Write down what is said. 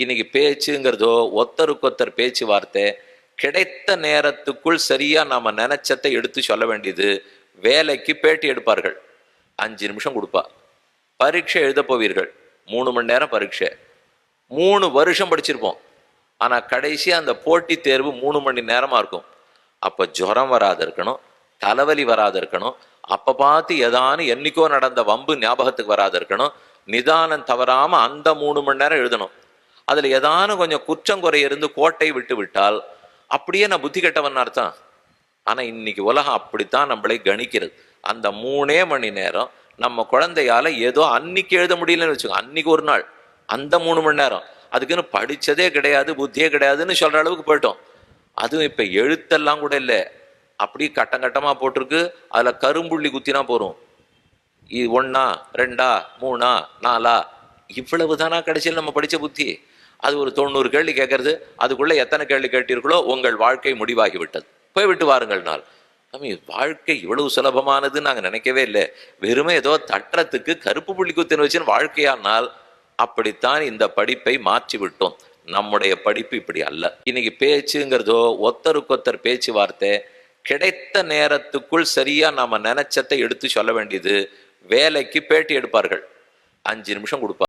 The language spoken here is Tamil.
இன்னைக்கு பேச்சுங்கிறதோ ஒத்தருக்கொத்தர் பேச்சுவார்த்தை கிடைத்த நேரத்துக்குள் சரியா நாம நினைச்சத்தை எடுத்து சொல்ல வேண்டியது. வேலைக்கு பேட்டி எடுப்பார்கள், 5 நிமிஷம் கொடுப்பா. பரீட்சை எழுத போவீர்கள், 3 மணி நேரம் பரீட்சை. 3 வருஷம் படிச்சிருப்போம், ஆனா கடைசி அந்த போட்டி தேர்வு 3 மணி நேரமா இருக்கும். அப்ப ஜுரம் வராத இருக்கணும், தலைவலி வராத இருக்கணும், அப்ப பார்த்து ஏதானு என்னைக்கோ நடந்த வம்பு ஞாபகத்துக்கு வராத இருக்கணும், நிதானம் தவறாம அந்த 3 மணி நேரம் எழுதணும். அதுல ஏதானும் கொஞ்சம் குற்றங்குறை இருந்து கோட்டை விட்டு விட்டால் அப்படியே நான் புத்தி கெட்டவன் அர்த்தம். ஆனா இன்னைக்கு உலகம் அப்படித்தான் நம்மளை கணிக்கிறது. அந்த 3 மணி நேரம் நம்ம குழந்தையால ஏதோ அன்னைக்கு எழுத முடியலன்னு வச்சுக்கோ, அன்னைக்கு ஒரு நாள் அந்த 3 மணி நேரம் அதுக்குன்னு படிச்சதே கிடையாது, புத்தியே கிடையாதுன்னு சொல்ற அளவுக்கு போயிட்டோம். அதுவும் இப்ப எழுத்தெல்லாம் கூட இல்லை, அப்படி கட்டம் கட்டமா போட்டிருக்கு. அதுல கரும்புள்ளி குத்தினா போறோம், 1 2 3 4 இவ்வளவுதானா கடைசியில் நம்ம படிச்ச புத்தி? அது ஒரு 90 கேள்வி கேட்கறது, அதுக்குள்ள எத்தனை கேள்வி கேட்டீர்களோ உங்கள் வாழ்க்கை முடிவாகி விட்டது, போய்விட்டு வாருங்கள் நாள். நம்ம வாழ்க்கை இவ்வளவு சுலபமானதுன்னு நாங்கள் நினைக்கவே இல்லை. வெறுமே ஏதோ தட்டுறதுக்கு கருப்பு புள்ளி குத்தின வச்சுன்னு வாழ்க்கையானால் அப்படித்தான் இந்த படிப்பை மாற்றி விட்டோம். நம்முடைய படிப்பு இப்படி அல்ல. இன்னைக்கு பேச்சுங்கிறதோ ஒத்தருக்கொத்தர் பேச்சுவார்த்தை கிடைத்த நேரத்துக்குள் சரியா நாம நினைச்சத்தை எடுத்து சொல்ல வேண்டியது. வேலைக்கு பேட்டி எடுப்பார்கள், 5 நிமிஷம் கொடுப்பார்.